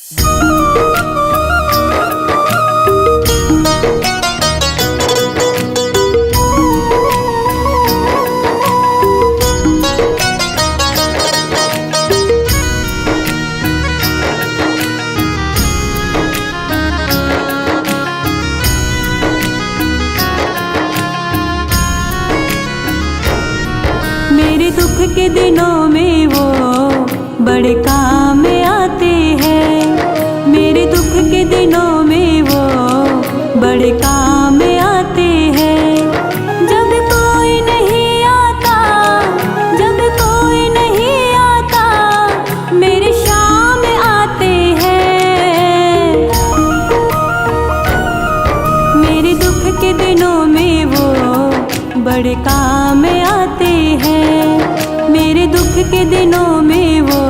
मेरे दुख के दिनों में वो बड़े काम आते हैं। मेरे दुख के दिनों में वो बड़े काम आते हैं। जब कोई नहीं आता, जब कोई नहीं आता, मेरे शाम आते हैं। मेरे दुख के दिनों में वो बड़े काम आते हैं। मेरे दुख के दिनों में वो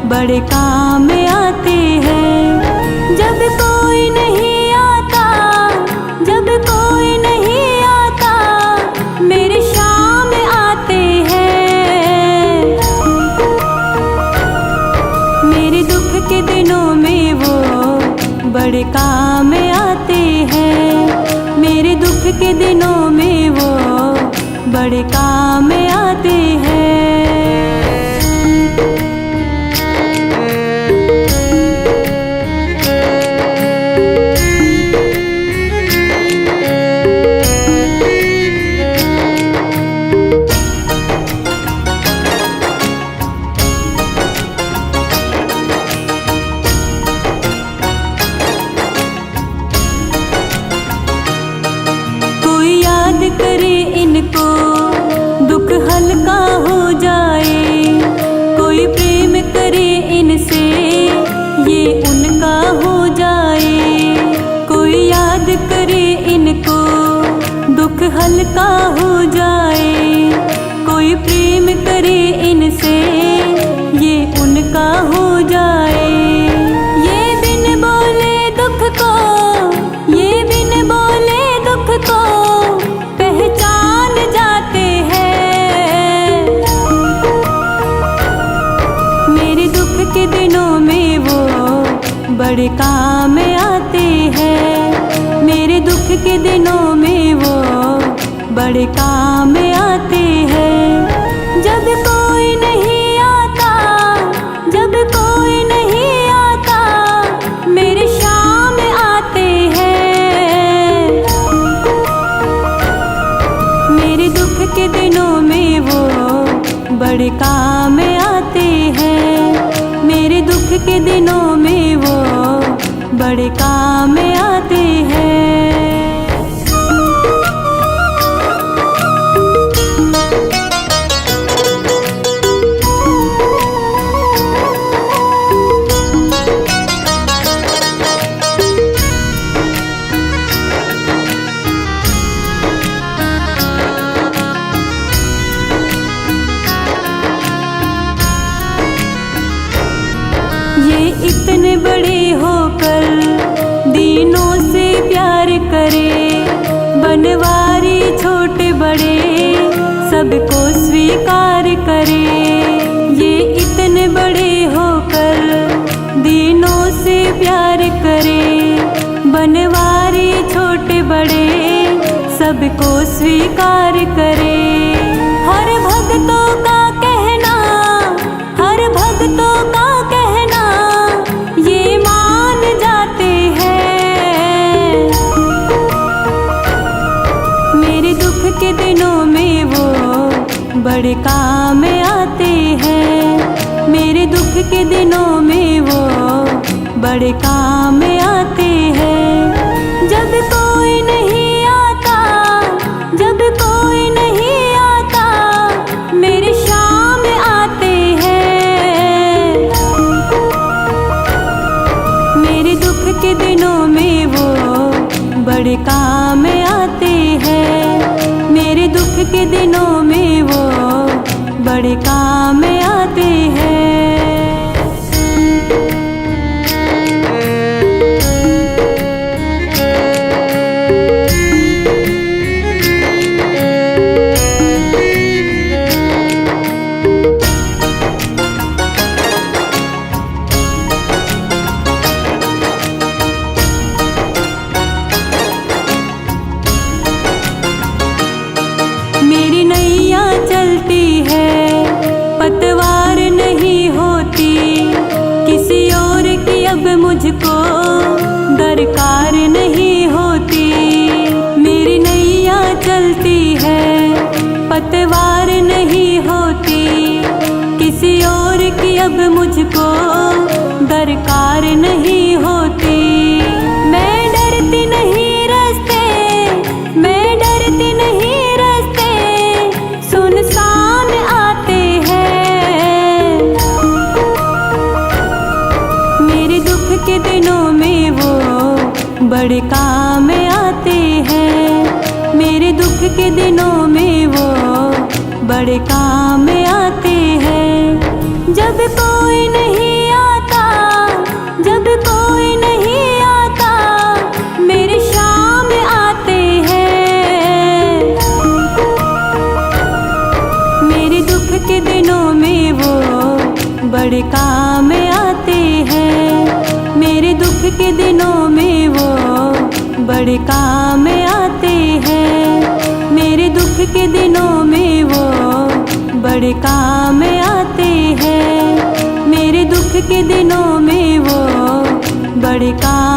बड़े काम आते हैं। जब कोई नहीं आता, जब कोई नहीं आता, मेरे शाम आते हैं। मेरे दुख के दिनों में वो बड़े काम आते हैं। मेरे दुख के दिनों में वो बड़े काम आते हैं। कोई याद करे इनको, दुख हल्का हो जाए। कोई प्रेम करे इनसे, ये उनका हो जाए। कोई याद करे इनको, दुख हल्का हो जाए। कोई प्रेम करे इनसे, ये उनका हो जाए। ये बिन बोले दुख को, ये बिन बोले दुख को पहचान जाते हैं। मेरे दुख के दिनों में वो बड़े काम आते हैं। मेरे दुख के दिनों में वो बड़े काम आते हैं। जब कोई नहीं आता, जब कोई नहीं आता, मेरे शाम आते हैं। मेरे दुख के दिनों में वो बड़े काम आते हैं। मेरे दुख के दिनों में वो बड़े काम आते हैं। ये इतने बड़े होकर दीनों से प्यार करे। बनवारी छोटे बड़े सबको स्वीकार करे। ये इतने बड़े होकर दीनों से प्यार करे। बनवारी छोटे बड़े सबको स्वीकार करे। हर भक्तों का कहना, हर भक्तों का कहना ये मान जाते हैं। मेरे दुख के दिनों में वो बड़े काम आते हैं। मेरे दुख के दिनों में वो बड़े काम आते हैं। जब कोई नहीं आता, जब कोई नहीं आता, मेरे शाम आते हैं। मेरे दुख के दिनों में वो बड़े काम आते हैं। मेरे दुख के दिनों में वो बड़े काम आते हैं। मुझको दरकार नहीं होती। मेरी नैया चलती है पतवार नहीं होती, किसी और की अब मुझको दरकार नहीं होती। मैं डरती नहीं रास्ते, मैं डरती नहीं रास्ते, सुनसान आते हैं। मेरे दुख के दिनों में वो बड़े काम आते हैं। मेरे दुख के दिनों में वो बड़े काम आते हैं। जब कोई नहीं आता, जब कोई नहीं आता, मेरे शाम आते हैं। मेरे दुख के दिनों में वो बड़े काम आते हैं। मेरे दुख के दिनों में वो बड़े काम आते हैं। मेरे दुख के दिनों में वो बड़े काम आते हैं। मेरे दुख के दिनों में वो बड़े काम